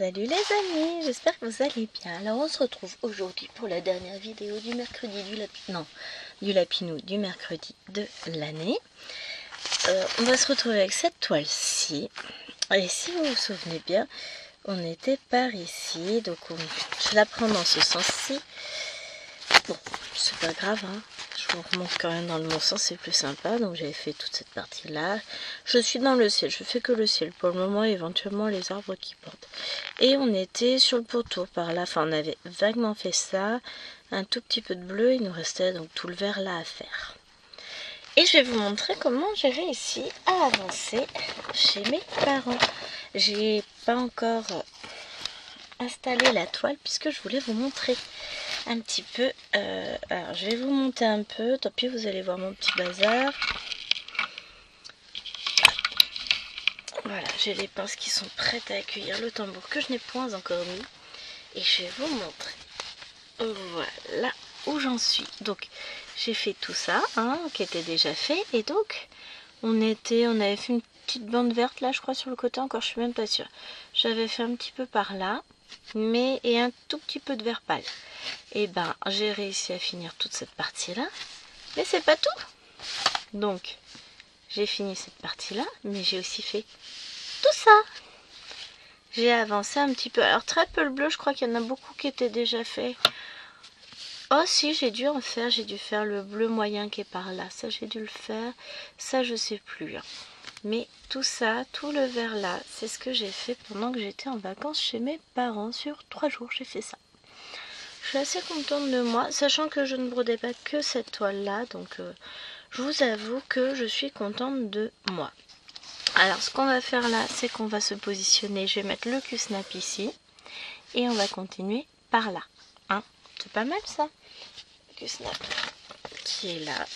Salut les amis, j'espère que vous allez bien. Alors on se retrouve aujourd'hui pour la dernière vidéo du mercredi du Lapinou du mercredi de l'année. On va se retrouver avec cette toile-ci. Et si vous vous souvenez bien, on était par ici, donc je la prends dans ce sens-ci. Bon, c'est pas grave, hein. Je vous remonte quand même dans le bon sens, c'est plus sympa. Donc j'avais fait toute cette partie-là. Je suis dans le ciel, je fais que le ciel pour le moment, éventuellement les arbres qui portent. Et on était sur le pourtour par là, enfin on avait vaguement fait ça. Un tout petit peu de bleu, il nous restait donc tout le vert là à faire. Et je vais vous montrer comment j'ai réussi à avancer chez mes parents. J'ai pas encore installé la toile puisque je voulais vous montrer un petit peu. Alors je vais vous monter un peu, tant pis vous allez voir mon petit bazar. Voilà, j'ai les pinces qui sont prêtes à accueillir le tambour que je n'ai point encore mis. Et je vais vous montrer. Voilà où j'en suis. Donc j'ai fait tout ça, hein, qui était déjà fait. Et donc on avait fait une petite bande verte là, je crois, sur le côté. Encore, je suis même pas sûre. J'avais fait un petit peu par là, et un tout petit peu de vert pâle. Et ben j'ai réussi à finir toute cette partie là, mais c'est pas tout. Donc j'ai fini cette partie là, mais j'ai aussi fait tout ça. J'ai avancé un petit peu, alors très peu le bleu, je crois qu'il y en a beaucoup qui étaient déjà faits. Oh si, j'ai dû en faire, j'ai dû faire le bleu moyen qui est par là, ça j'ai dû le faire, ça je sais plus, hein. Mais tout ça, tout le vert là, c'est ce que j'ai fait pendant que j'étais en vacances chez mes parents. Sur 3 jours j'ai fait ça. Je suis assez contente de moi, sachant que je ne brodais pas que cette toile là, donc je vous avoue que je suis contente de moi. Alors ce qu'on va faire là, c'est qu'on va se positionner, je vais mettre le Q-snap ici, et on va continuer par là, hein. C'est pas mal ça, le Q-snap qui est là.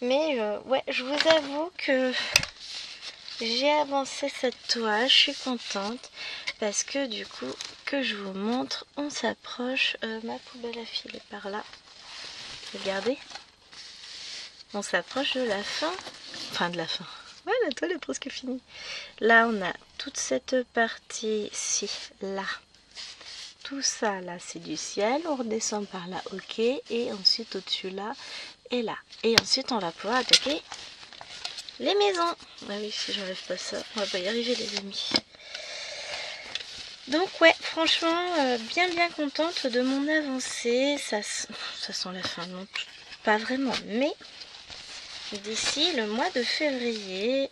Mais ouais, je vous avoue que j'ai avancé cette toile, je suis contente, parce que du coup, que je vous montre, on s'approche, ma poubelle à fil est par là, regardez, on s'approche de la fin, de la fin. Ouais, la toile est presque finie. Là, on a toute cette partie-ci, là. Tout ça, là, c'est du ciel. On redescend par là, ok. Et ensuite, au-dessus, là, et là. Et ensuite, on va pouvoir attaquer les maisons. Ah oui, si j'enlève pas ça, on va pas y arriver, les amis. Donc, ouais, franchement, bien contente de mon avancée. Ça sent la fin, non, pas vraiment, mais d'ici le mois de février,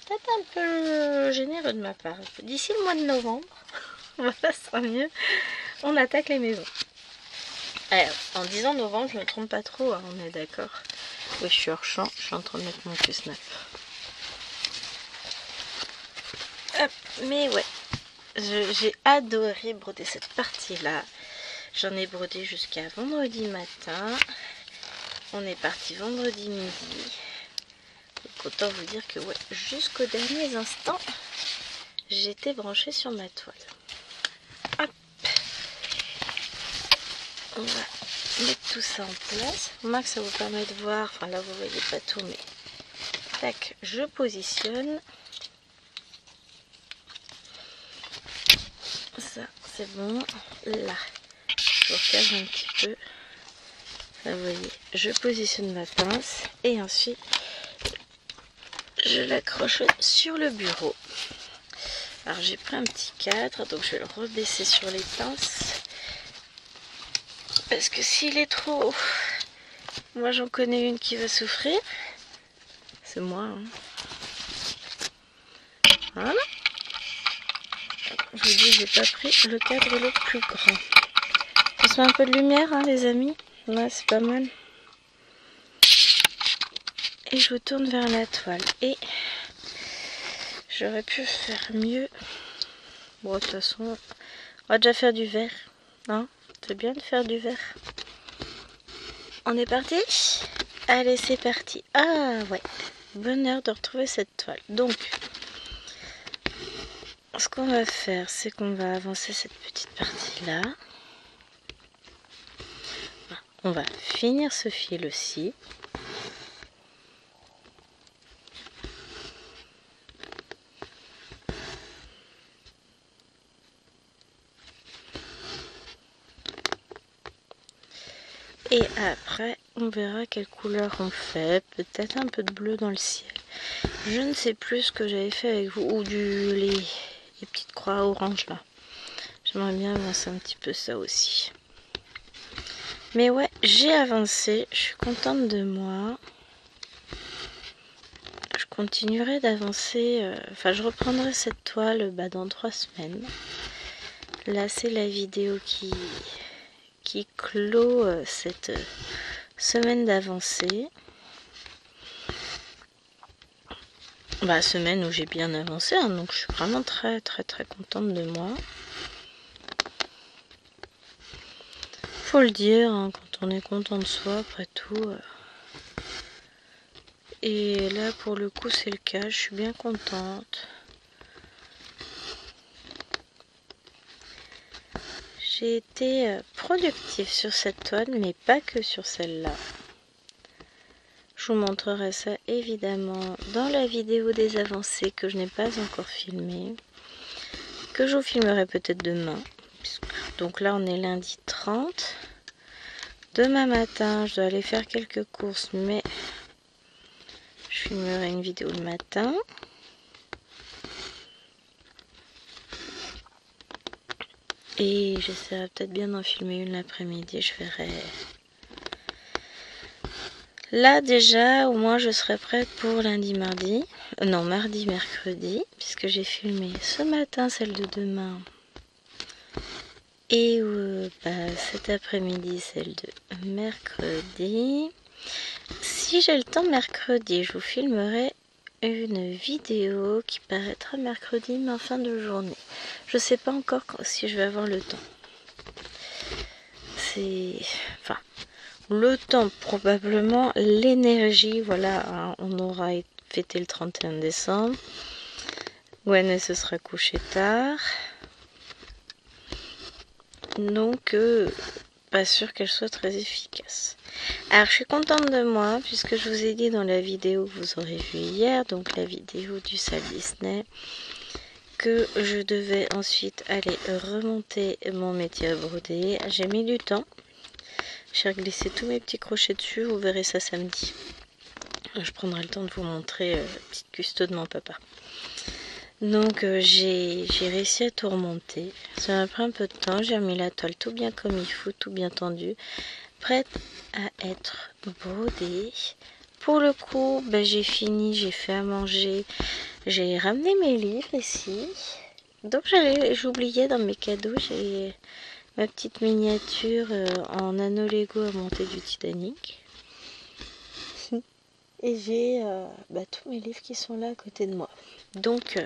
peut-être un peu généreux de ma part, d'ici le mois de novembre, voilà, ça sera mieux, on attaque les maisons. Alors, en disant novembre, je me trompe pas trop, hein, on est d'accord. Oui, je suis hors champ, je suis en train de mettre mon Q-snap. Hop, mais ouais, j'ai adoré broder cette partie-là. J'en ai brodé jusqu'à vendredi matin. On est parti vendredi midi. Donc autant vous dire que ouais, jusqu'aux derniers instants, j'étais branchée sur ma toile. Hop. On va mettre tout ça en place. Au moins que ça vous permet de voir. Enfin là vous voyez pas tout, mais tac, je positionne. Ça c'est bon. Là, je vous recadre un petit peu. Là vous voyez, je positionne ma pince et ensuite je l'accroche sur le bureau. Alors j'ai pris un petit cadre, donc je vais le rebaisser sur les pinces. Parce que s'il est trop haut, moi j'en connais une qui va souffrir. C'est moi, hein. Voilà. Je vous dis, j'ai pas pris le cadre le plus grand. On se met un peu de lumière, hein, les amis. Ouais, c'est pas mal. Et je vous tourne vers la toile. Et j'aurais pu faire mieux. Bon, de toute façon, on va déjà faire du vert. Hein, c'est bien de faire du vert. On est parti? Allez, c'est parti. Ah ouais, bonheur de retrouver cette toile. Donc, ce qu'on va faire, c'est qu'on va avancer cette petite partie-là. On va finir ce fil aussi. Et après, on verra quelle couleur on fait. Peut-être un peu de bleu dans le ciel. Je ne sais plus ce que j'avais fait avec vous. Ou les petites croix orange là. J'aimerais bien avancer un petit peu ça aussi. Mais ouais, j'ai avancé. Je suis contente de moi. Je continuerai d'avancer. Enfin, je reprendrai cette toile dans 3 semaines. Là, c'est la vidéo qui clôt cette semaine d'avancée. Semaine où j'ai bien avancé, hein, donc je suis vraiment très contente de moi. Faut le dire, hein, quand on est content de soi, après tout. Et là, pour le coup, c'est le cas, je suis bien contente. J'ai été productive sur cette toile, mais pas que sur celle-là. Je vous montrerai ça évidemment dans la vidéo des avancées que je n'ai pas encore filmée, que je vous filmerai peut-être demain. Donc là on est lundi 30. Demain matin je dois aller faire quelques courses, mais je filmerai une vidéo le matin. Et j'essaierai peut-être bien d'en filmer une l'après-midi, je verrai. Là déjà, au moins je serai prête pour lundi, mardi. Non, mardi, mercredi, puisque j'ai filmé ce matin celle de demain. Et cet après-midi, celle de mercredi. Si j'ai le temps mercredi, je vous filmerai une vidéo qui paraîtra mercredi, mais en fin de journée. Je sais pas encore si je vais avoir le temps. Enfin, le temps probablement, l'énergie, voilà, hein, on aura fêté le 31 décembre. Gwen se sera couchée tard. Donc, pas sûr qu'elle soit très efficace. Alors, je suis contente de moi, puisque je vous ai dit dans la vidéo que vous aurez vu hier, donc la vidéo du salle Disney, que je devais ensuite aller remonter mon métier à broder. J'ai mis du temps. J'ai reglissé tous mes petits crochets dessus, vous verrez ça samedi. Je prendrai le temps de vous montrer la petite custo de mon papa. Donc j'ai réussi à tout remonter. Ça m'a pris un peu de temps, j'ai remis la toile tout bien comme il faut, tout bien tendu, prête à être brodée. Pour le coup, j'ai fini, j'ai fait à manger, j'ai ramené mes livres ici. Donc j'oubliais dans mes cadeaux, j'ai ma petite miniature en anneau Lego à monter du Titanic. Et j'ai tous mes livres qui sont là à côté de moi. Donc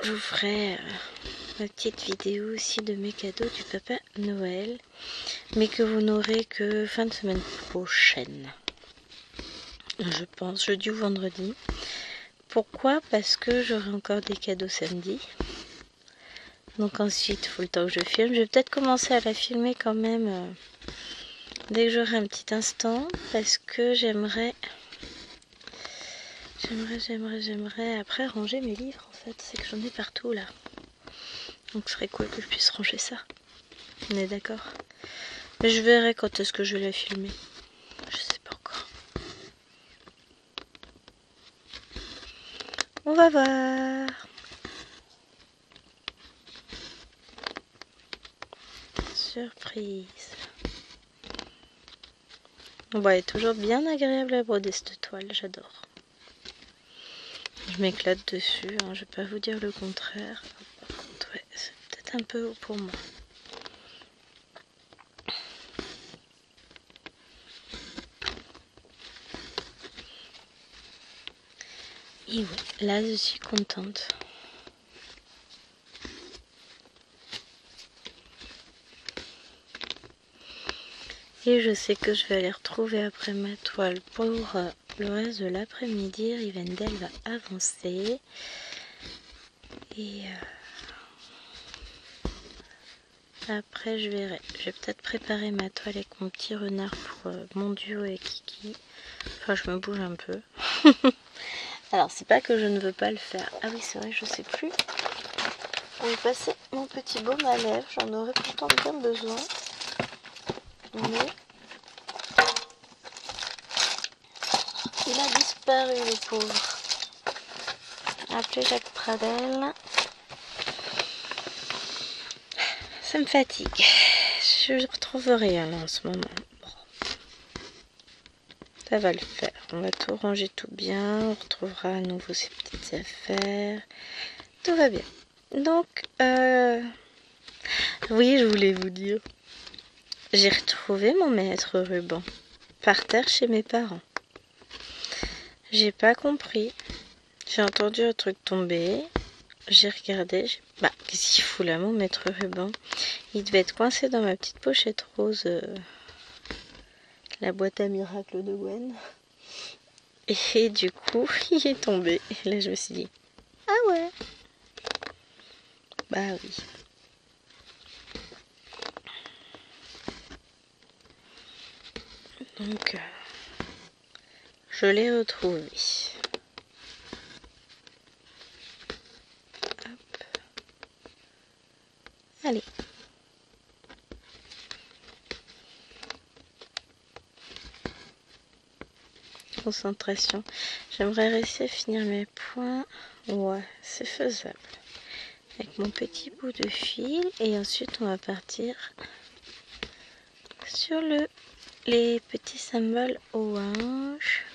je vous ferai ma petite vidéo aussi de mes cadeaux du Papa Noël, mais que vous n'aurez que fin de semaine prochaine. Je pense jeudi ou vendredi. Pourquoi? Parce que j'aurai encore des cadeaux samedi. Donc ensuite, il faut le temps que je filme. Je vais peut-être commencer à la filmer quand même dès que j'aurai un petit instant, parce que j'aimerais après ranger mes livres en fait. C'est que j'en ai partout là. Donc ce serait cool que je puisse ranger ça. On est d'accord? Mais je verrai quand est-ce que je vais la filmer. Je sais pas encore. On va voir. Surprise. Bon, elle est toujours bien agréable à broder cette toile, j'adore. Je m'éclate dessus, hein, je vais pas vous dire le contraire. Par contre, ouais, c'est peut-être un peu haut pour moi. Et oui, là je suis contente. Et je sais que je vais aller retrouver après ma toile pour le reste de l'après-midi. Rivendell va avancer. Et après je verrai. Je vais peut-être préparer ma toile avec mon petit renard pour mon duo avec Kiki. Enfin, je me bouge un peu. Alors, c'est pas que je ne veux pas le faire. Ah oui, c'est vrai, je sais plus où est passé mon petit baume à lèvres. J'en aurais pourtant bien besoin. Mais il a disparu, le pauvre. Appelez Jacques Pradel. Ça me fatigue. Je ne retrouve rien là en ce moment. Bon. Ça va le faire. On va tout ranger tout bien. On retrouvera à nouveau ces petites affaires. Tout va bien. Donc, oui, je voulais vous dire. J'ai retrouvé mon maître ruban par terre chez mes parents. J'ai pas compris. J'ai entendu un truc tomber. J'ai regardé. Bah, qu'est-ce qu'il fout là, mon maître ruban? Il devait être coincé dans ma petite pochette rose. La boîte à miracles de Gwen. Et du coup, il est tombé. Et là, je me suis dit, ah ouais. Bah oui. Donc, je l'ai retrouvé. Hop. Allez. Concentration. J'aimerais réussir à finir mes points. Ouais, c'est faisable. Avec mon petit bout de fil. Et ensuite, on va partir sur les petits symboles orange.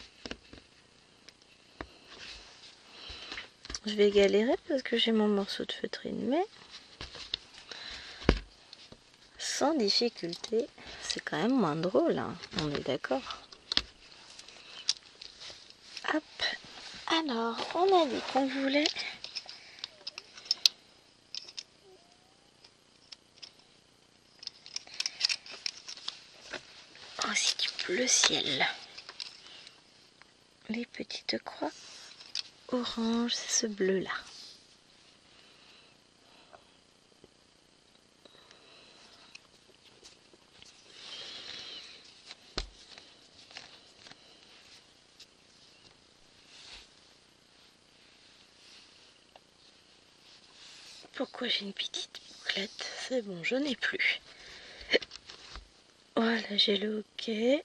Je vais galérer parce que j'ai mon morceau de feutrine, mais sans difficulté. C'est quand même moins drôle, hein. On est d'accord. Hop. Alors, on a dit qu'on voulait aussi du bleu ciel. Les petites croix orange, c'est ce bleu là. Pourquoi j'ai une petite bouclette? C'est bon, je n'ai plus. Voilà, j'ai le hockey.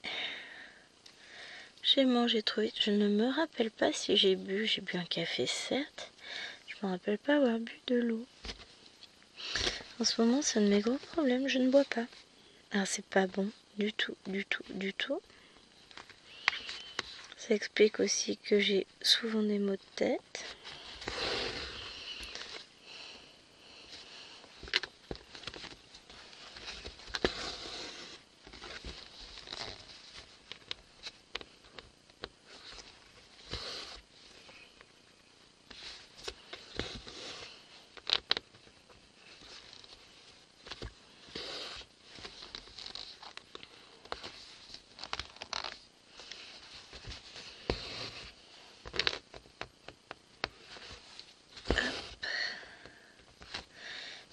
J'ai mangé trop vite. Je ne me rappelle pas si j'ai bu. J'ai bu un café, certes. Je ne me rappelle pas avoir bu de l'eau. En ce moment, c'est un de mes gros problèmes. Je ne bois pas. Alors, c'est pas bon. Du tout, du tout, du tout. Ça explique aussi que j'ai souvent des maux de tête.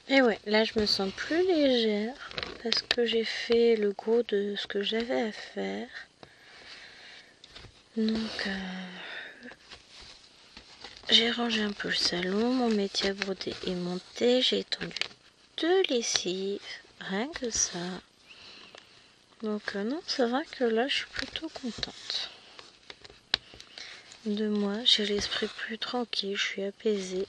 Et ouais, là je me sens plus légère parce que j'ai fait le gros de ce que j'avais à faire. Donc j'ai rangé un peu le salon, mon métier à broder est monté, j'ai étendu 2 lessives, rien que ça. Donc non, c'est vrai que là je suis plutôt contente de moi, j'ai l'esprit plus tranquille, je suis apaisée.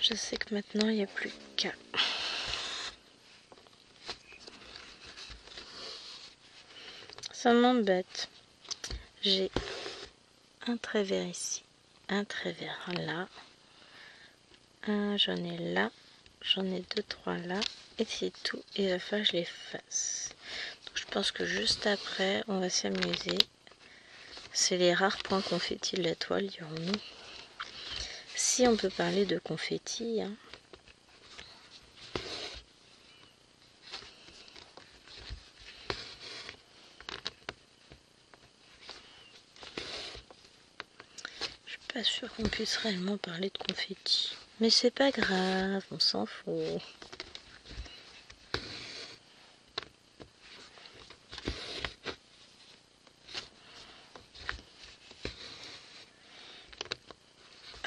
Je sais que maintenant il n'y a plus qu'à. Ça m'embête. J'ai un travers ici, un travers là, j'en ai là, j'en ai 2-3 là, et c'est tout. Et il va falloir que je les fasse. Donc, je pense que juste après, on va s'amuser. C'est les rares points confettis de la toile, dirons-nous. Si on peut parler de confettis, hein. Je suis pas sûre qu'on puisse réellement parler de confettis. Mais c'est pas grave, on s'en fout.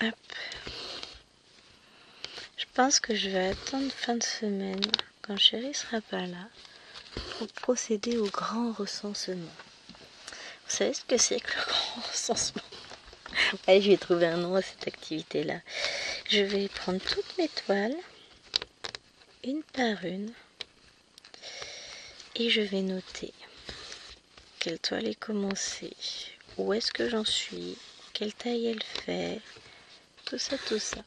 Hop. Je pense que je vais attendre fin de semaine quand chérie sera pas là, pour procéder au grand recensement. Vous savez ce que c'est que le grand recensement? Allez, je vais trouver un nom à cette activité-là. Je vais prendre toutes mes toiles, une par une, et je vais noter quelle toile est commencée, où est-ce que j'en suis, quelle taille elle fait, tout ça, tout ça.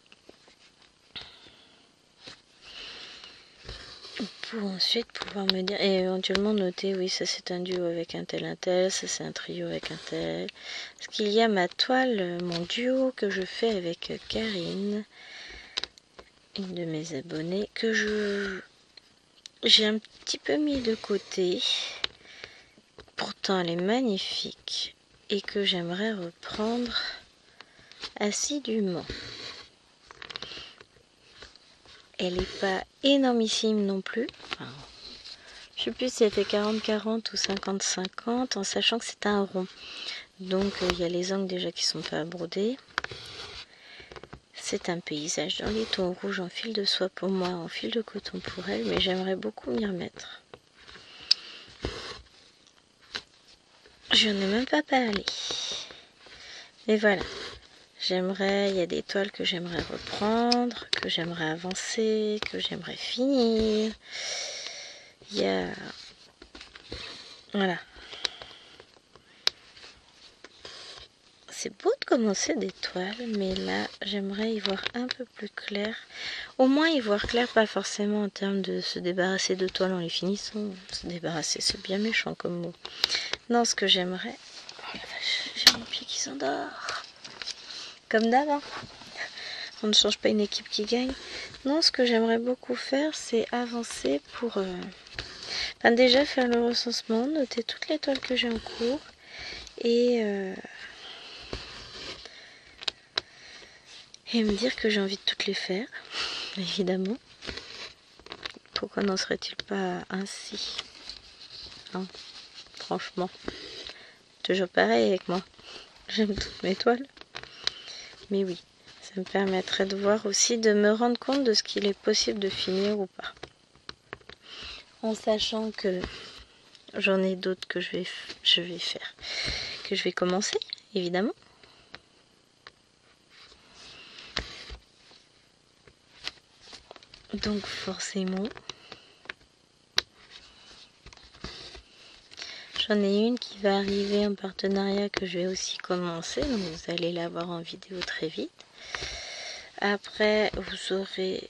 Pour ensuite pouvoir me dire, et éventuellement noter, oui, ça c'est un duo avec un tel, ça c'est un trio avec un tel. Parce qu'il y a ma toile, mon duo que je fais avec Karine, une de mes abonnées, que j'ai un petit peu mis de côté. Pourtant elle est magnifique et que j'aimerais reprendre assidûment. Elle n'est pas énormissime non plus. Enfin, je ne sais plus si c'était 40-40 ou 50-50, en sachant que c'est un rond. Donc il y a les angles déjà qui sont pas brodés. C'est un paysage dans les tons rouges en fil de soie pour moi, en fil de coton pour elle, mais j'aimerais beaucoup m'y remettre. Je n'en ai même pas parlé. Mais voilà. Il y a des toiles que j'aimerais reprendre, que j'aimerais avancer, que j'aimerais finir. Il y a... Voilà. C'est beau de commencer des toiles, mais là, j'aimerais y voir un peu plus clair. Au moins y voir clair, pas forcément en termes de se débarrasser de toiles en les finissant. Se débarrasser, c'est bien méchant comme mot. Non, ce que j'aimerais... Oh la vache, j'ai mon pied qui s'endort. Comme d'hab, hein. On ne change pas une équipe qui gagne. Non, ce que j'aimerais beaucoup faire, c'est avancer pour... Enfin, déjà faire le recensement, noter toutes les toiles que j'ai en cours. Et me dire que j'ai envie de toutes les faire, évidemment. Pourquoi n'en serait-il pas ainsi, hein? Franchement. Toujours pareil avec moi. J'aime toutes mes toiles. Mais oui, ça me permettrait de voir aussi, de me rendre compte de ce qu'il est possible de finir ou pas. En sachant que j'en ai d'autres que je vais faire, que je vais commencer, évidemment. Donc forcément, j'en ai une qui va arriver en partenariat que je vais aussi commencer, donc vous allez la voir en vidéo très vite. Après, vous aurez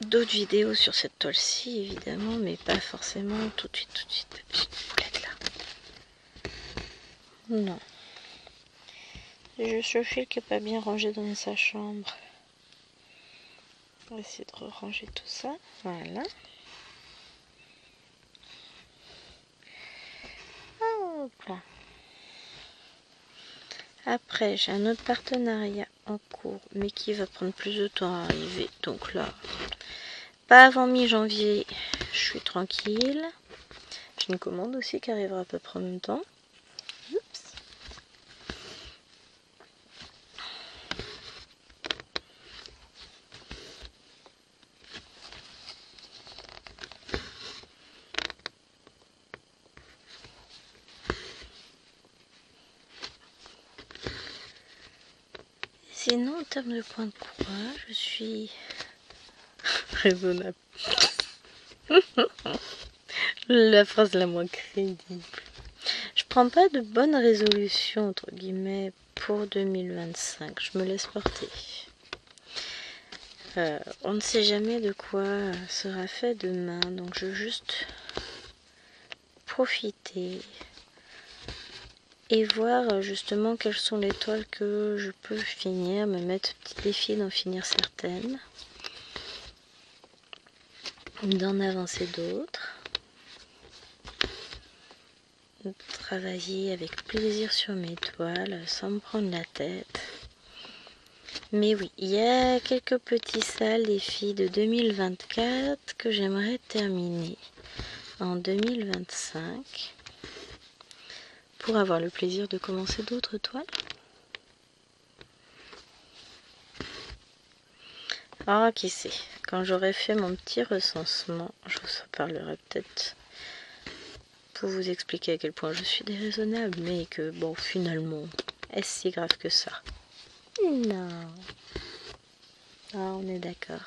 d'autres vidéos sur cette toile-ci, évidemment, mais pas forcément tout de suite. J'ai une boulette là. Non. C'est juste le fil qui n'est pas bien rangé dans sa chambre. On va essayer de ranger tout ça. Voilà. Hop là. Après, j'ai un autre partenariat en cours, mais qui va prendre plus de temps à arriver. Donc là, pas avant mi-janvier, je suis tranquille. J'ai une commande aussi qui arrivera à peu près en même temps. Oups. Sinon, en termes de points de croix, je suis raisonnable. La phrase la moins crédible. Je prends pas de bonnes résolutions, entre guillemets, pour 2025. Je me laisse porter. On ne sait jamais de quoi sera fait demain, donc je veux juste profiter et voir justement quelles sont les toiles que je peux finir, me mettre petit défi d'en finir certaines, d'en avancer d'autres, de travailler avec plaisir sur mes toiles sans me prendre la tête. Mais oui, il y a quelques petits sales défis de 2024 que j'aimerais terminer en 2025 pour avoir le plaisir de commencer d'autres toiles. Ah, qui sait, quand j'aurai fait mon petit recensement, je vous en parlerai peut-être pour vous expliquer à quel point je suis déraisonnable, mais que bon, finalement, est-ce si grave que ça? Non. Ah, on est d'accord.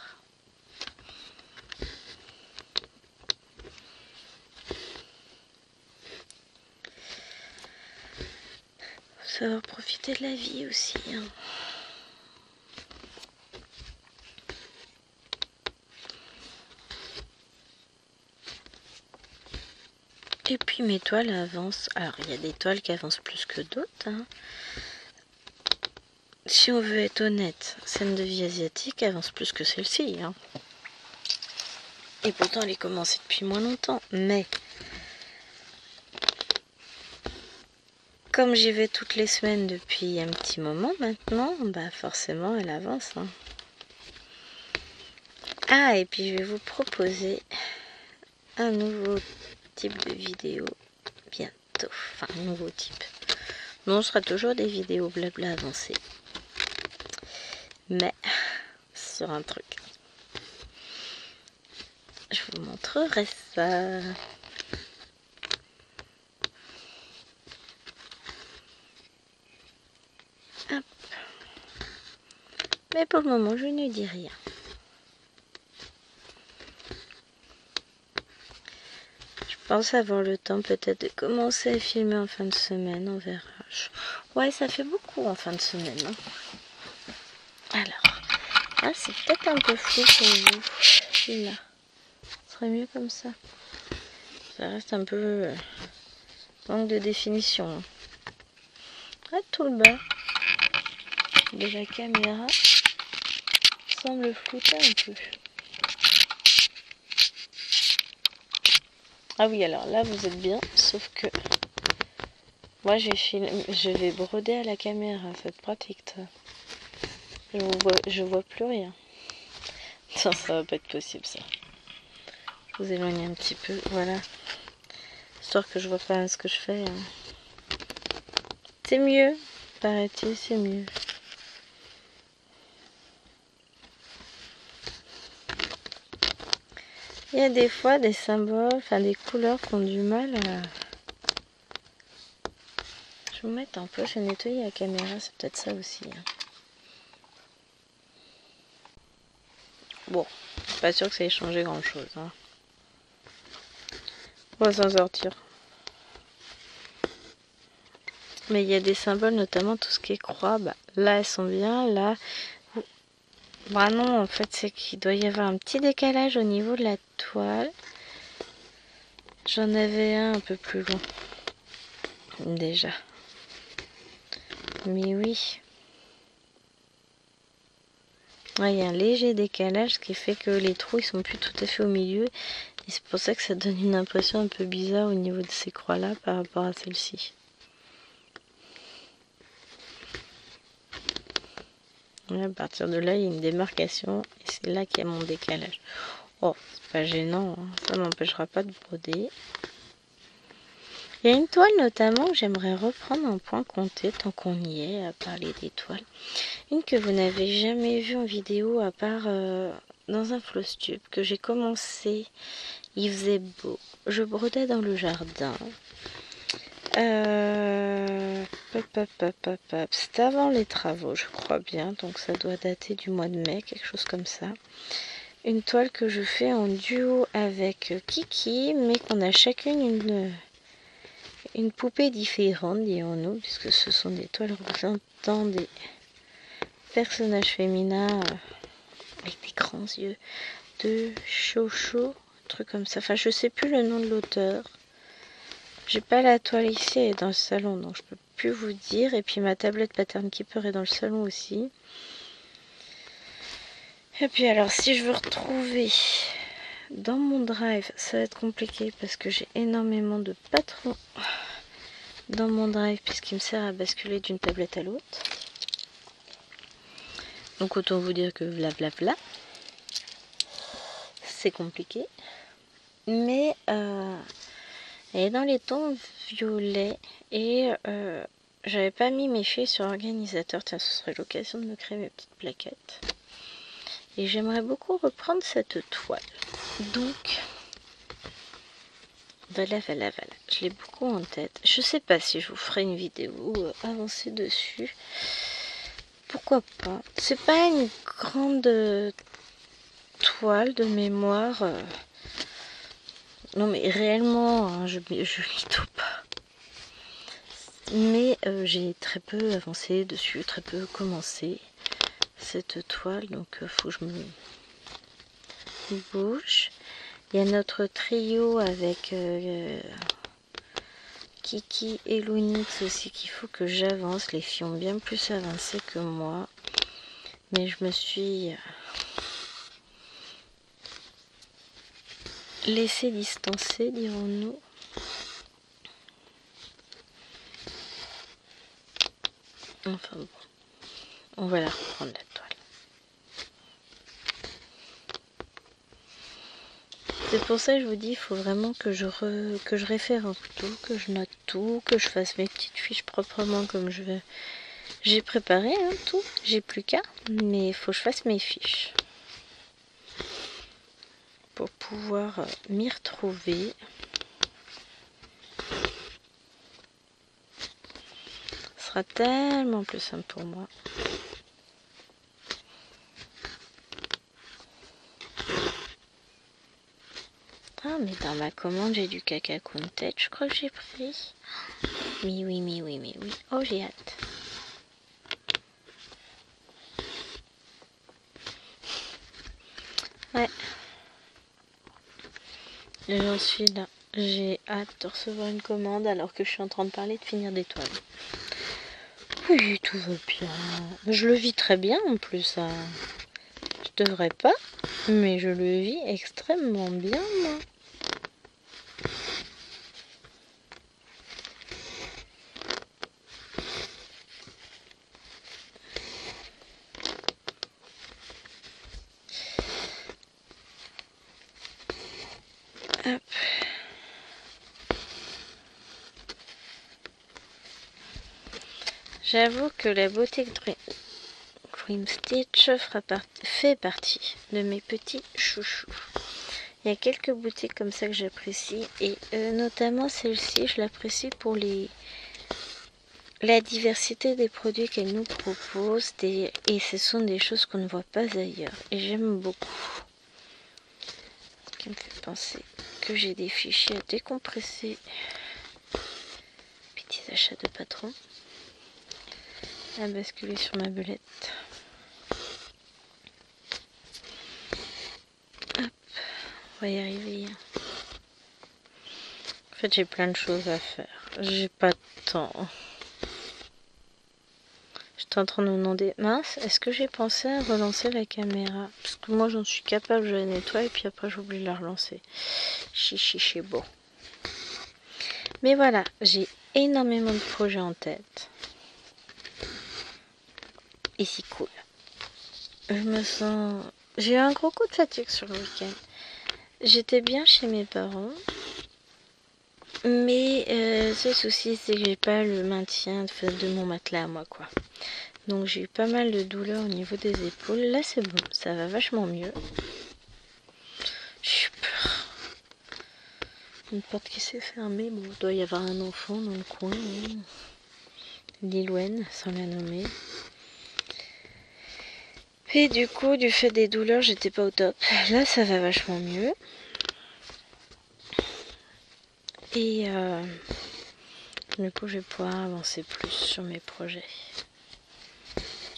Faut savoir profiter de la vie aussi, hein. Et puis mes toiles avancent. Alors, il y a des toiles qui avancent plus que d'autres, hein. Si on veut être honnête, scène de vie asiatique avance plus que celle-ci, hein. Et pourtant, elle est commencée depuis moins longtemps. Mais, comme j'y vais toutes les semaines depuis un petit moment maintenant, bah forcément, elle avance, hein. Ah, et puis je vais vous proposer un nouveau type de vidéo bientôt. Enfin, un nouveau type. Non, ce sera toujours des vidéos blabla avancées. Mais sur un truc. Je vous montrerai ça. Hop. Mais pour le moment, je ne dis rien. Je pense avoir le temps peut-être de commencer à filmer en fin de semaine. On verra. Ouais, ça fait beaucoup en fin de semaine, hein. Alors, ah, c'est peut-être un peu flou pour vous. Là. Ce serait mieux comme ça. Ça reste un peu manque de définition, hein. Ah, tout le bas de la caméra semble flouter un peu. Ah oui, alors là vous êtes bien, sauf que moi je vais broder à la caméra, c'est pratique ça. Je vois plus rien. Ça va pas être possible ça. Je vous éloigne un petit peu, voilà. Histoire que je vois pas ce que je fais, hein. C'est mieux, paraît-il, c'est mieux. Il y a des fois des symboles, enfin des couleurs qui ont du mal à... Je vais vous mettre un peu, je vais nettoyer la caméra, c'est peut-être ça aussi, hein. Bon, pas sûr que ça ait changé grand chose, hein. On va s'en sortir. Mais il y a des symboles, notamment tout ce qui est croix, bah, là elles sont bien, là... Bah non, en fait c'est qu'il doit y avoir un petit décalage au niveau de la toile. J'en avais un peu plus loin, déjà. Mais oui. Ouais, il y a un léger décalage, ce qui fait que les trous ils sont plus tout à fait au milieu. Et c'est pour ça que ça donne une impression un peu bizarre au niveau de ces croix-là par rapport à celle-ci. À partir de là, il y a une démarcation et c'est là qu'il y a mon décalage. Oh, c'est pas gênant, hein. Ça m'empêchera pas de broder. Il y a une toile notamment que j'aimerais reprendre en point compté tant qu'on y est à parler des toiles. Une que vous n'avez jamais vue en vidéo à part dans un floss tube que j'ai commencé. Il faisait beau. Je brodais dans le jardin. C'était avant les travaux, je crois bien. Donc ça doit dater du mois de mai, quelque chose comme ça. Une toile que je fais en duo avec Kiki, mais qu'on a chacune une poupée différente, dirons-nous, puisque ce sont des toiles représentant des personnages féminins avec des grands yeux de Chocho, un truc comme ça. Enfin, je sais plus le nom de l'auteur. J'ai pas la toile ici, elle est dans le salon, donc je peux plus vous dire. Et puis ma tablette Pattern Keeper est dans le salon aussi. Et puis alors, si je veux retrouver dans mon drive, ça va être compliqué parce que j'ai énormément de patrons dans mon drive puisqu'il me sert à basculer d'une tablette à l'autre. Donc autant vous dire que blablabla, c'est compliqué. Mais elle est dans les tons violets et j'avais pas mis mes fils sur l'organisateur. Tiens, ce serait l'occasion de me créer mes petites plaquettes. Et j'aimerais beaucoup reprendre cette toile. Donc, voilà. Je l'ai beaucoup en tête. Je sais pas si je vous ferai une vidéo avancée dessus. Pourquoi pas. C'est pas une grande toile de mémoire. Non mais réellement, hein, je mytho pas. Mais j'ai très peu avancé dessus, très peu commencé cette toile. Donc faut que je me bouge. Il y a notre trio avec Kiki et Lounix aussi qu'il faut que j'avance. Les filles ont bien plus avancé que moi. Mais je me suis laissé distancer, dirons-nous. Enfin bon, on va la reprendre la toile. C'est pour ça que je vous dis, il faut vraiment que je référence tout, que je note tout, que je fasse mes petites fiches proprement comme je veux. J'ai préparé hein, tout, j'ai plus qu'à, mais il faut que je fasse mes fiches pour pouvoir m'y retrouver. Ce sera tellement plus simple pour moi. Ah, mais dans ma commande, j'ai du caca tête, je crois que j'ai pris. Mais oui. Oh, j'ai hâte. Ouais. J'en suis là. J'ai hâte de recevoir une commande alors que je suis en train de parler de finir des toiles. Oui, tout va bien. Je le vis très bien en plus. Hein. Je devrais pas, mais je le vis extrêmement bien, moi. Hop. J'avoue que la beauté Dream Stitch fait partie de mes petits chouchous. Il y a quelques boutiques comme ça que j'apprécie et notamment celle-ci, je l'apprécie pour la diversité des produits qu'elle nous propose et ce sont des choses qu'on ne voit pas ailleurs et j'aime beaucoup. Ce qui me fait penser que j'ai des fichiers à décompresser. Petits achats de patron. À basculer sur ma belette. Hop, on va y arriver. En fait, j'ai plein de choses à faire. J'ai pas de temps. J'étais en train de me demander, mince, est-ce que j'ai pensé à relancer la caméra? Parce que moi, j'en suis capable, je la nettoie et puis après, j'oublie de la relancer. Chichi, bon. Mais voilà, j'ai énormément de projets en tête. Et c'est cool. Je me sens... J'ai eu un gros coup de fatigue sur le week-end. J'étais bien chez mes parents. Mais ce souci, c'est que j'ai pas le maintien de mon matelas à moi, quoi. Donc j'ai eu pas mal de douleurs au niveau des épaules. Là, c'est bon, ça va vachement mieux. J'ai peur. Une porte qui s'est fermée. Bon, il doit y avoir un enfant dans le coin. Hein. Lilouen, sans la nommer. Et du coup, du fait des douleurs, j'étais pas au top. Là, ça va vachement mieux. Et du coup, je vais pouvoir avancer plus sur mes projets.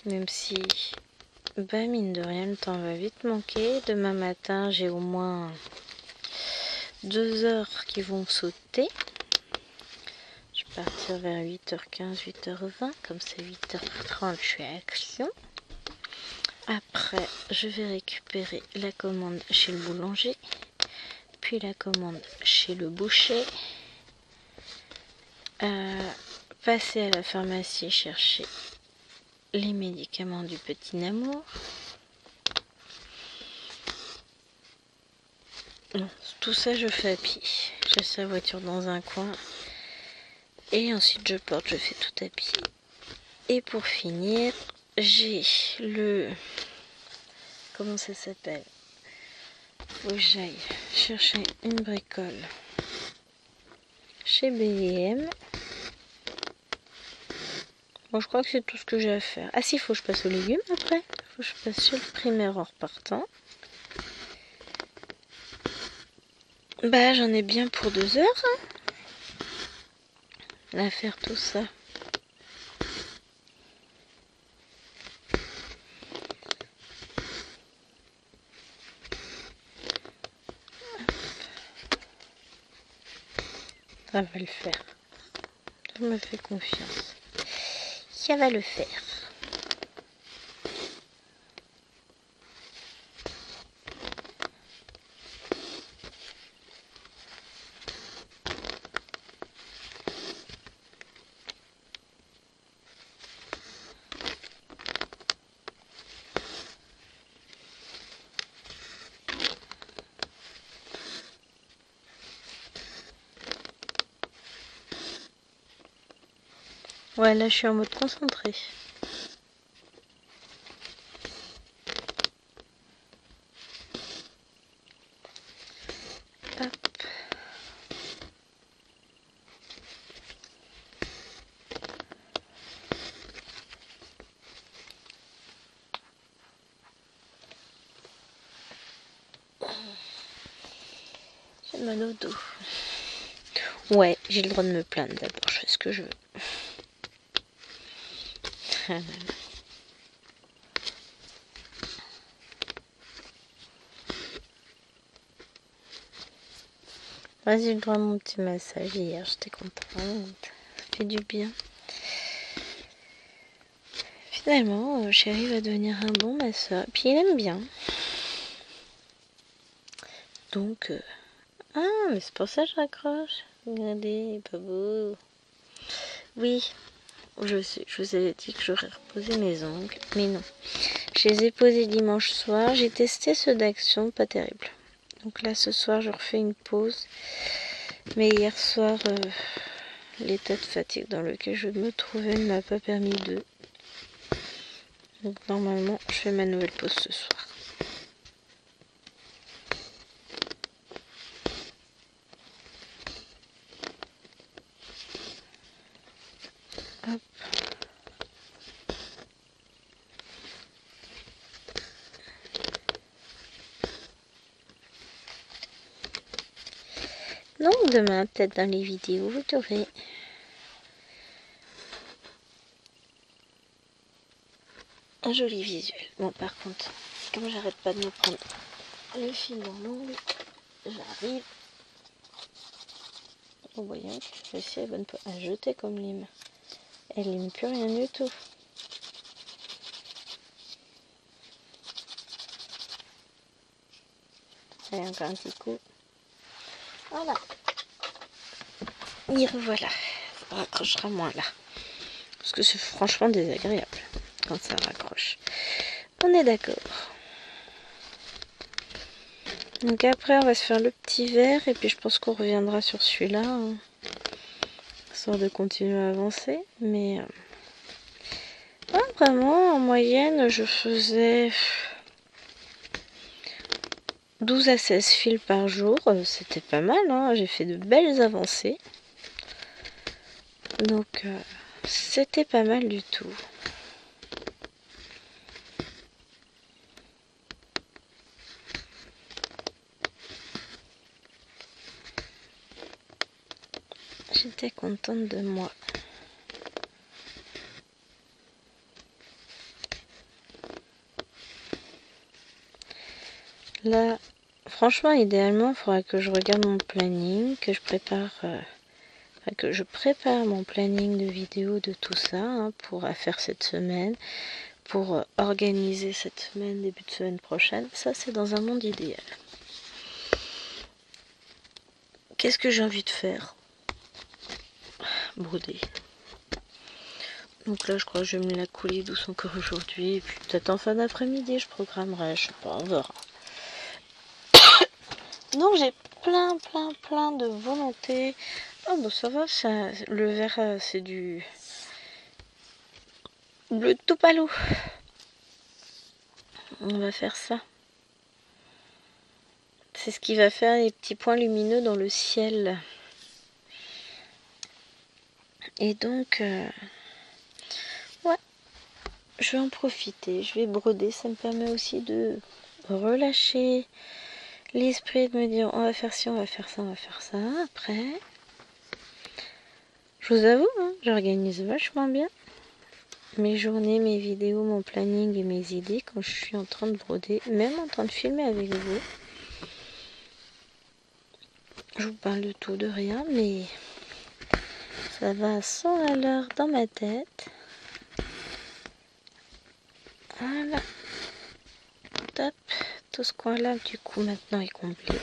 Même si, bah mine de rien, le temps va vite manquer. Demain matin, j'ai au moins 2 heures qui vont sauter. Je vais partir vers 8h15, 8h20. Comme c'est 8h30, je suis à Action. Après, je vais récupérer la commande chez le boulanger. Puis la commande chez le boucher. Passer à la pharmacie chercher les médicaments du petit Namour. Non, tout ça je fais à pied. Je laisse la voiture dans un coin et ensuite je fais tout à pied. Et pour finir, j'ai le comment ça s'appelle? Faut que j'aille chercher une bricole chez B&M. Bon, je crois que c'est tout ce que j'ai à faire. Ah si, il faut que je passe aux légumes après. Faut que je passe chez le primaire en repartant. Bah, j'en ai bien pour 2 heures. À faire tout ça. Ça va le faire. Je me fais confiance. Ça va le faire. Ouais, là je suis en mode concentré. Hop. J'ai mal au dos. Ouais, j'ai le droit de me plaindre d'abord, je fais ce que je veux. Vas-y, le droit à mon petit massage hier, j'étais contente. Ça fait du bien. Finalement, Chéri va devenir un bon masseur. Puis il aime bien. Donc, ah, mais c'est pour ça que je raccroche. Regardez, pas beau. Oui, je vous avais dit que j'aurais reposé mes ongles, mais non. Je les ai posés dimanche soir. J'ai testé ceux d'Action, pas terrible. Donc là, ce soir, je refais une pause. Mais hier soir, l'état de fatigue dans lequel je me trouvais ne m'a pas permis de. Donc normalement, je fais ma nouvelle pause ce soir. Hop. Donc demain, peut-être dans les vidéos, vous aurez un joli visuel. Bon, par contre, comme j'arrête pas de me prendre le fil dans l'ongle, j'arrive. En voyant que celle-ci est bonne à jeter comme lime. Elle lime plus rien du tout. Allez, encore un petit coup. Voilà. Y revoilà. Ça raccrochera moins là. Parce que c'est franchement désagréable quand ça raccroche. On est d'accord. Donc après, on va se faire le petit verre. Et puis je pense qu'on reviendra sur celui-là. Hein, histoire de continuer à avancer. Mais ouais, vraiment, en moyenne, je faisais 12 à 16 fils par jour. C'était pas mal. Hein, j'ai fait de belles avancées. Donc, c'était pas mal du tout. J'étais contente de moi. Là, franchement, idéalement, il faudrait que je regarde mon planning, que je prépare mon planning de vidéos de tout ça hein, pour faire cette semaine, pour organiser cette semaine, début de semaine prochaine. Ça, c'est dans un monde idéal. Qu'est-ce que j'ai envie de faire? Broder. Donc là, je crois que je vais me la couler douce encore aujourd'hui. Et puis peut-être en fin d'après-midi, je programmerai. Je sais pas, on verra. Donc j'ai plein de volonté. Oh bon, ça va, ça, le vert, c'est du bleu Topalo. On va faire ça. C'est ce qui va faire les petits points lumineux dans le ciel. Et donc, ouais, je vais en profiter. Je vais broder. Ça me permet aussi de relâcher l'esprit, de me dire on va faire ci, on va faire ça, on va faire ça. Après, je vous avoue, hein, j'organise vachement bien mes journées, mes vidéos, mon planning et mes idées quand je suis en train de broder, même en train de filmer avec vous. Je vous parle de tout, de rien, mais ça va à 100 à l'heure dans ma tête. Voilà. Top. Tout ce coin-là, du coup, maintenant est complet.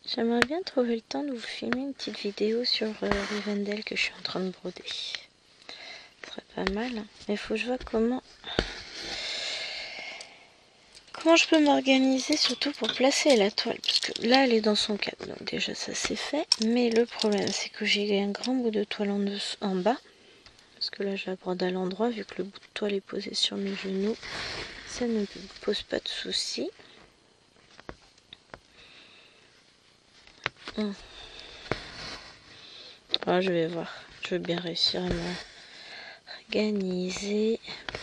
J'aimerais bien trouver le temps de vous filmer une petite vidéo sur Rivendell que je suis en train de broder. Ce serait pas mal, hein. Mais il faut que je vois comment je peux m'organiser, surtout pour placer la toile. Parce que là, elle est dans son cadre. Donc déjà, ça c'est fait. Mais le problème, c'est que j'ai un grand bout de toile en bas. Parce que là, je la brode à l'endroit. Vu que le bout de toile est posé sur mes genoux, ça ne me pose pas de soucis. Alors, je vais voir. Je veux bien réussir à m'organiser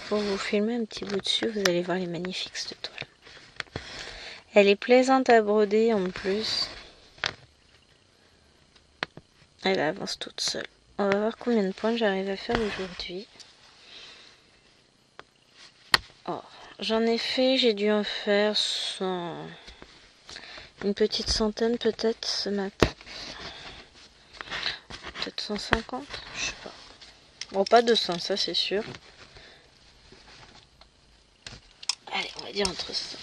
pour vous filmer un petit bout dessus. Vous allez voir les magnifiques cette toile. Elle est plaisante à broder en plus. Elle avance toute seule. On va voir combien de points j'arrive à faire aujourd'hui. Oh, j'en ai fait, j'ai dû en faire une petite centaine peut-être ce matin. Peut-être 150, je sais pas. Bon, pas 200, ça c'est sûr. Allez, on va dire entre ça.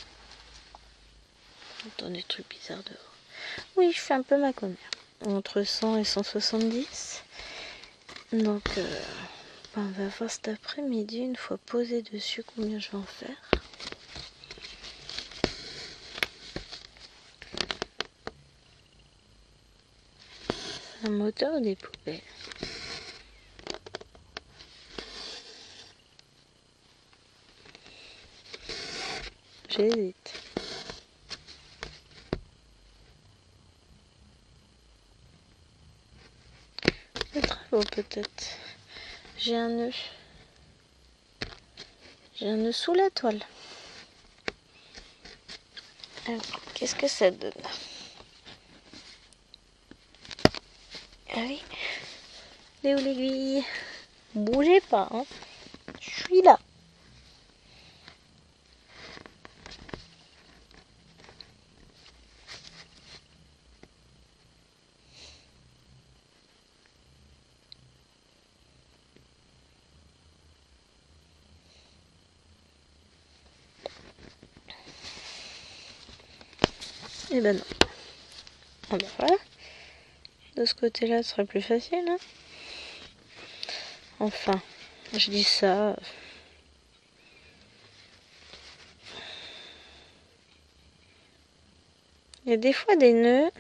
J'entends des trucs bizarres dehors. Oui, je fais un peu ma commère. Entre 100 et 170. Donc, on va voir cet après-midi, une fois posé dessus, combien je vais en faire. Un moteur ou des poubelles? J'hésite. Les travaux peut-être. J'ai un nœud. J'ai un nœud sous la toile. Alors, qu'est-ce que ça donne? Allez. Elle est où l'aiguille? Bougez pas, hein. Je suis là. Eh ben non. Ah ben voilà. De ce côté-là, ce serait plus facile, hein. Enfin, je dis ça. Il y a des fois des nœuds.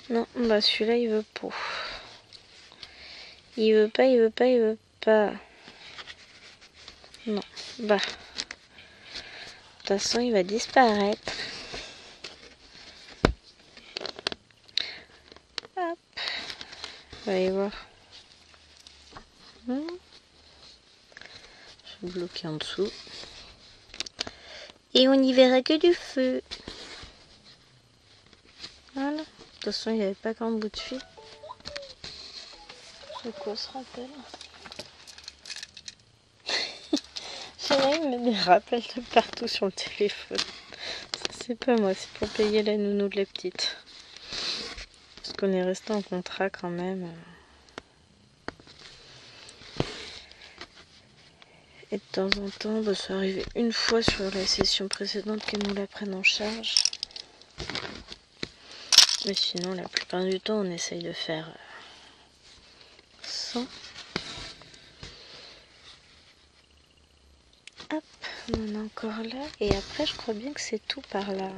Non, bah celui-là, il veut pas. Il veut pas, il veut pas, il veut pas. Non, bah. De toute façon, il va disparaître. Hop. On va aller voir. Je vais bloquer en dessous. Et on n'y verra que du feu. Voilà. De toute façon, il n'y avait pas grand bout de fil. De quoi se rappelle? Chérie me met des rappels de partout sur le téléphone. Ça, c'est pas moi, c'est pour payer la nounou de la petite. Parce qu'on est resté en contrat quand même. Et de temps en temps, bah, ça arrivait une fois sur la session précédente qu'elle nous la prenne en charge. Mais sinon, la plupart du temps, on essaye de faire sans. Hop, on en a encore là. Et après, je crois bien que c'est tout par là.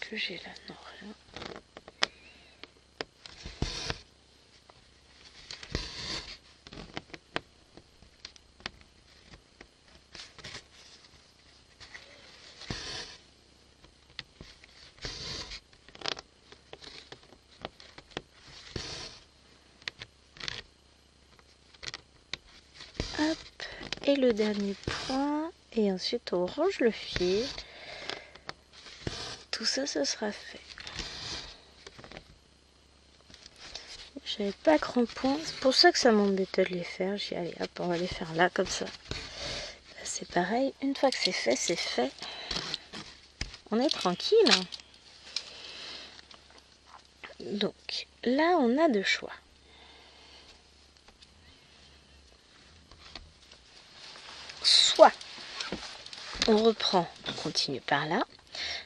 que j'ai là? Non, rien. Hop, et le dernier point, et ensuite on range le fil. Tout ça, ce sera fait. J'avais pas crampon, c'est pour ça que ça m'embêtait de les faire. J'ai dit allez hop, on va les faire là comme ça. Là, c'est pareil, une fois que c'est fait, c'est fait. On est tranquille. Hein. Donc là, on a deux choix. Soit on reprend, on continue par là.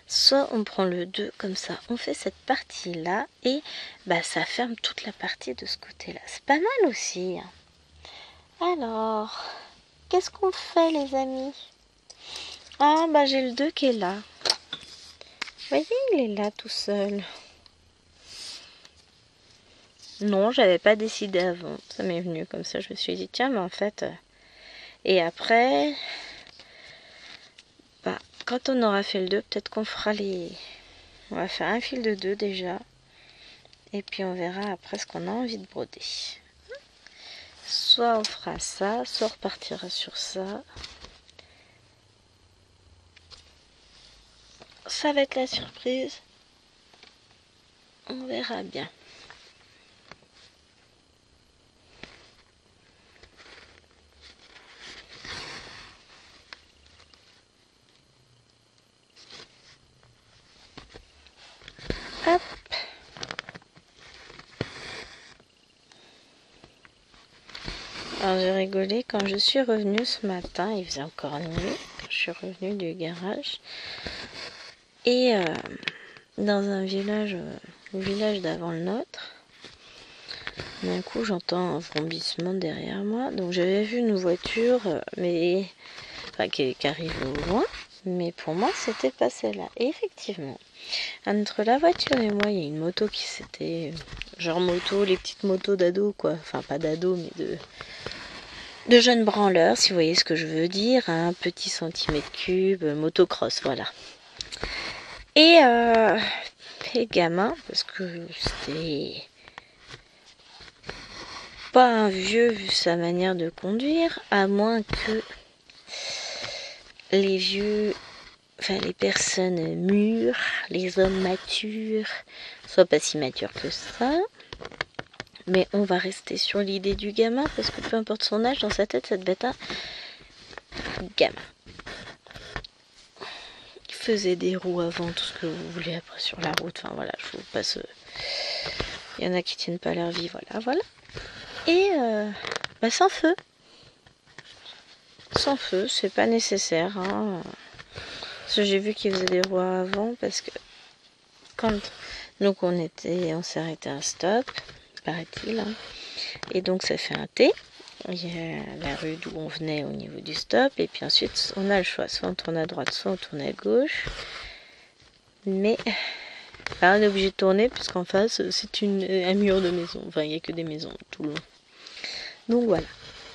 Soit on prend le 2 comme ça, on fait cette partie là et bah ça ferme toute la partie de ce côté là. C'est pas mal aussi. Alors, qu'est-ce qu'on fait les amis? Ah bah j'ai le 2 qui est là. Vous voyez, il est là tout seul. Non, j'avais pas décidé avant. Ça m'est venu comme ça. Je me suis dit tiens mais en fait... Et après... Bah, quand on aura fait le 2, peut-être qu'on fera les... On va faire un fil de 2 déjà. Et puis on verra après ce qu'on a envie de broder. Soit on fera ça, soit on repartira sur ça. Ça va être la surprise. On verra bien. Hop. Alors j'ai rigolé quand je suis revenue ce matin, il faisait encore nuit, quand je suis revenue du garage. Et dans un village, le village d'avant le nôtre, d'un coup j'entends un vrombissement derrière moi. Donc j'avais vu une voiture, mais enfin, qui arrivait au loin, mais pour moi c'était pas celle-là. Et effectivement, entre la voiture et moi, il y a une moto qui s'était... genre moto, les petites motos d'ado quoi. Enfin pas d'ado mais de jeunes branleurs, si vous voyez ce que je veux dire. Un petit centimètre cube, motocross, voilà. Et les gamins, parce que c'était pas un vieux vu sa manière de conduire, à moins que les vieux... Enfin, les personnes mûres, les hommes matures, soient pas si matures que ça. Mais on va rester sur l'idée du gamin, parce que peu importe son âge, dans sa tête, ça devait être un gamin. Il faisait des roues avant, tout ce que vous voulez, après sur la route. Enfin voilà, je vous passe... Il y en a qui tiennent pas leur vie, voilà. Et bah, sans feu. Sans feu, c'est pas nécessaire. Hein. Parce que j'ai vu qu'ils faisaient des roues avant, parce que quand... Donc on s'est arrêté à un stop, paraît-il. Hein. Et donc ça fait un T. Il y a la rue d'où on venait au niveau du stop. Et puis ensuite on a le choix. Soit on tourne à droite, soit on tourne à gauche. Mais là on est obligé de tourner puisqu'en face c'est un mur de maison. Enfin il n'y a que des maisons tout le long. Donc voilà.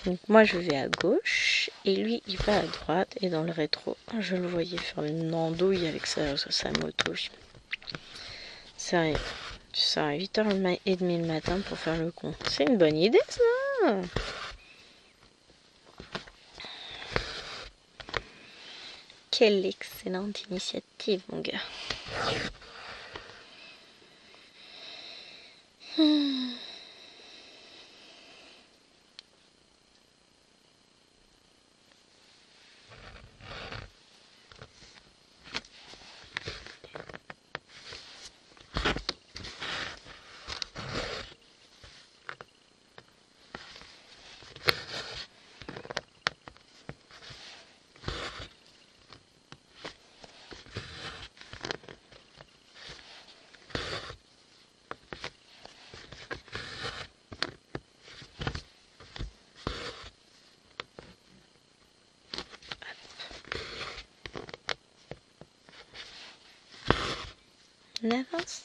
Donc moi je vais à gauche et lui il va à droite. Et dans le rétro je le voyais faire une andouille avec sa moto. Sérieux. Tu sors à 8h30 le matin pour faire le con. C'est une bonne idée ça. Quelle excellente initiative mon gars. On avance.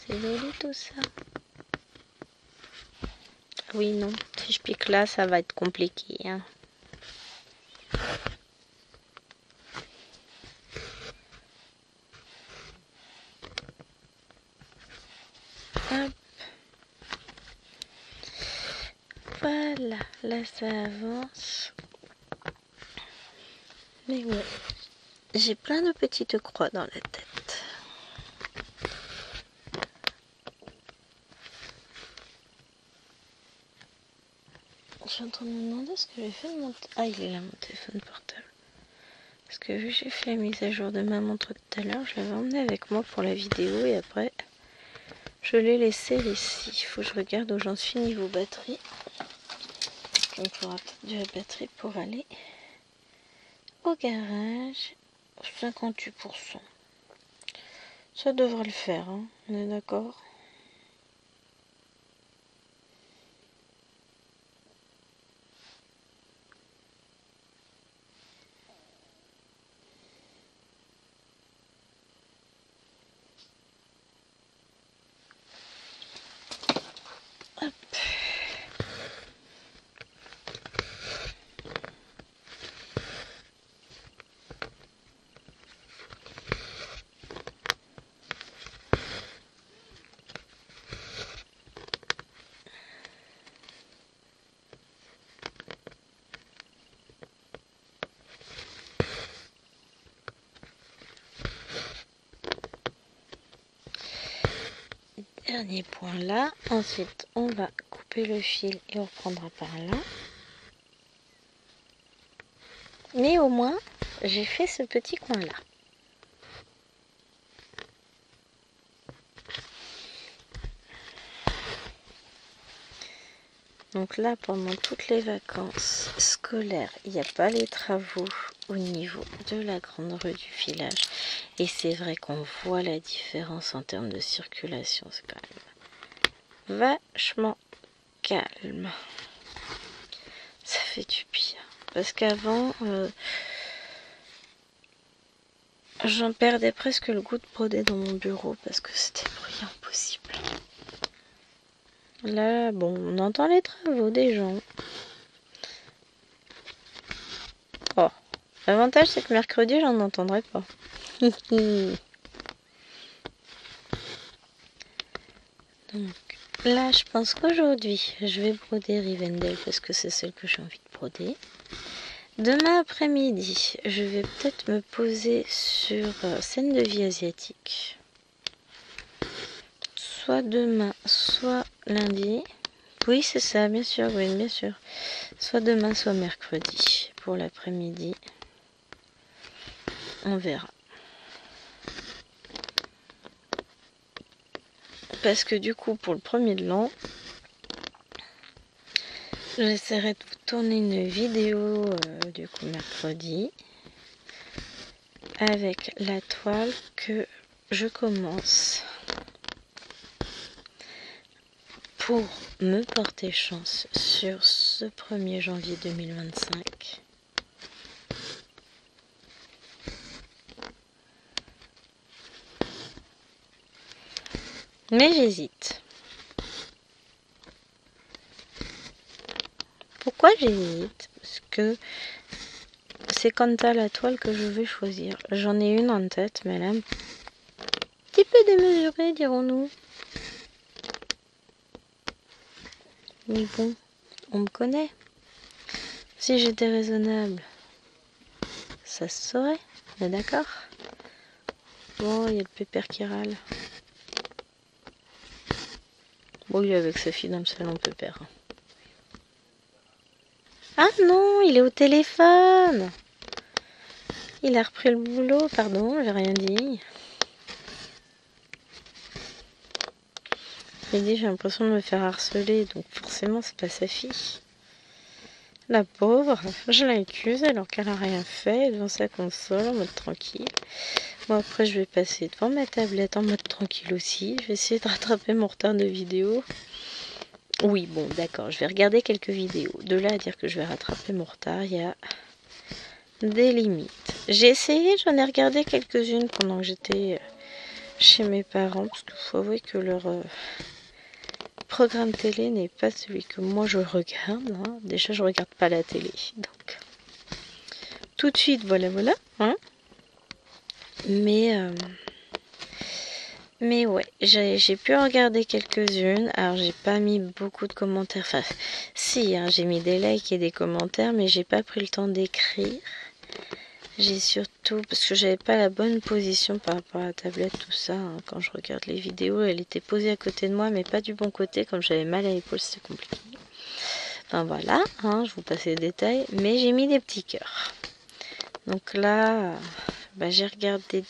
C'est joli tout ça. Oui, non. Si je pique là, ça va être compliqué. Hein. Hop. Voilà. Là, ça avance. Mais ouais. J'ai plein de petites croix dans la tête. Je suis en train de me demander ce que j'ai fait de mon... Ah, il est là, mon téléphone portable. Parce que vu que j'ai fait la mise à jour de ma montre tout à l'heure, je l'avais emmené avec moi pour la vidéo et après, je l'ai laissé ici. Il faut que je regarde où j'en suis niveau batterie. Il me faudra peut-être de la batterie pour aller au garage. 58%. Ça devrait le faire, hein. On est d'accord? Hop. Dernier point là. Ensuite, on va couper le fil et on reprendra par là. Mais au moins, j'ai fait ce petit coin là. Donc là, pendant toutes les vacances scolaires, il n'y a pas les travaux au niveau de la grande rue du village. Et c'est vrai qu'on voit la différence en termes de circulation. C'est quand même vachement calme. Ça fait du bien. Parce qu'avant, j'en perdais presque le goût de broder dans mon bureau parce que c'était bruyant possible. Là, bon, on entend les travaux des gens. Oh, l'avantage c'est que mercredi, j'en entendrai pas. Donc là, je pense qu'aujourd'hui, je vais broder Rivendell parce que c'est celle que j'ai envie de broder. Demain après-midi, je vais peut-être me poser sur scène de vie asiatique. Soit demain, soit lundi. Oui, c'est ça, bien sûr, oui, bien sûr. Soit demain, soit mercredi pour l'après-midi. On verra. Parce que du coup, pour le premier de l'an, j'essaierai de vous tourner une vidéo du coup mercredi avec la toile que je commence pour me porter chance sur ce 1er janvier 2025. Mais j'hésite. Pourquoi j'hésite? Parce que c'est quant à la toile que je vais choisir. J'en ai une en tête, mais elle est un petit peu démesurée, dirons-nous. Mais bon, on me connaît. Si j'étais raisonnable, ça se saurait. On est d'accord? Bon, il y a le pépère qui râle. Bon, il est avec sa fille dans le salon, pépère. Ah non, il est au téléphone. Il a repris le boulot, pardon, j'ai rien dit. J'ai dit, j'ai l'impression de me faire harceler, donc forcément, c'est pas sa fille. La pauvre, je l'accuse alors qu'elle a rien fait devant sa console en mode tranquille. Bon, après, je vais passer devant ma tablette en mode tranquille aussi. Je vais essayer de rattraper mon retard de vidéo. Oui, bon, d'accord, je vais regarder quelques vidéos. De là à dire que je vais rattraper mon retard, il y a des limites. J'ai essayé, j'en ai regardé quelques-unes pendant que j'étais chez mes parents, parce qu'il faut avouer que leur programme télé n'est pas celui que moi je regarde. Hein. Déjà, je regarde pas la télé, donc tout de suite, voilà, hein. Mais ouais, j'ai pu en regarder quelques-unes. Alors, j'ai pas mis beaucoup de commentaires. Enfin, si, hein, j'ai mis des likes et des commentaires, mais j'ai pas pris le temps d'écrire. J'ai surtout, parce que j'avais pas la bonne position par rapport à la tablette, tout ça. Hein, quand je regarde les vidéos, elle était posée à côté de moi, mais pas du bon côté. Comme j'avais mal à l'épaule, c'était compliqué. Enfin voilà, hein, je vous passe les détails. Mais j'ai mis des petits cœurs. Donc là, bah, j'ai regardé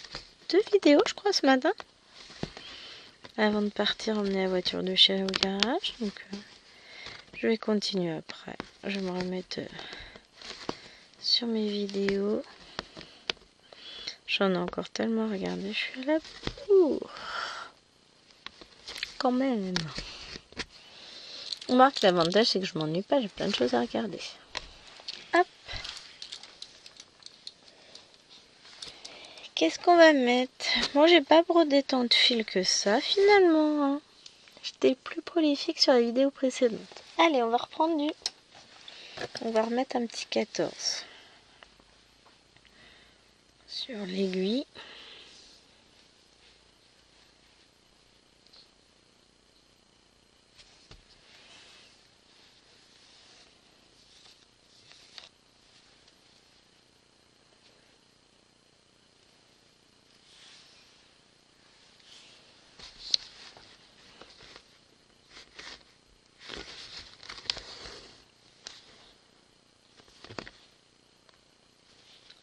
2 vidéos, je crois, ce matin. Avant de partir emmener la voiture de chérie au garage. Donc je vais continuer après. Je vais me remettre sur mes vidéos. J'en ai encore tellement regardé. Je suis à la bourre. Quand même. On remarque l'avantage c'est que je m'ennuie pas. J'ai plein de choses à regarder. Hop. Qu'est-ce qu'on va mettre? Moi j'ai pas brodé tant de fil que ça finalement. Hein. J'étais plus prolifique sur la vidéo précédente. Allez, on va reprendre du... On va remettre un petit 14 sur l'aiguille.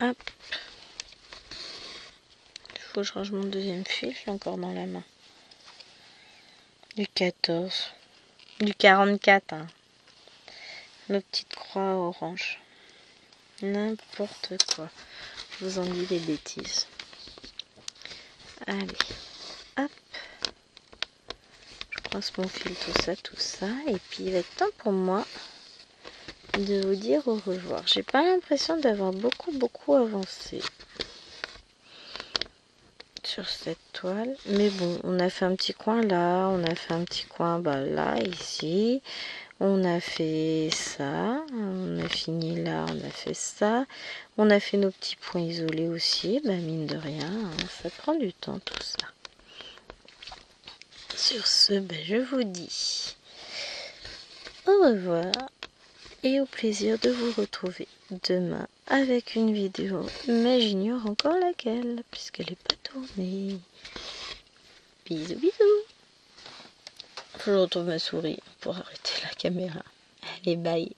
Hop. Il faut que je range mon deuxième fil, je l'ai encore dans la main. Du 14. Du 44. Hein. Nos petites croix orange. N'importe quoi. Je vous en dis des bêtises. Allez. Hop. Je croise mon fil, tout ça. Et puis il va être temps pour moi de vous dire au revoir. J'ai pas l'impression d'avoir beaucoup avancé sur cette toile, mais bon, on a fait un petit coin là, on a fait un petit coin là, ici, on a fait ça, on a fini là, on a fait ça, on a fait nos petits points isolés aussi, mine de rien, hein, ça prend du temps tout ça. Sur ce, je vous dis au revoir et au plaisir de vous retrouver demain avec une vidéo, mais j'ignore encore laquelle, puisqu'elle n'est pas tournée. Bisous, bisous. Faut que je retrouve ma souris pour arrêter la caméra. Allez, bye.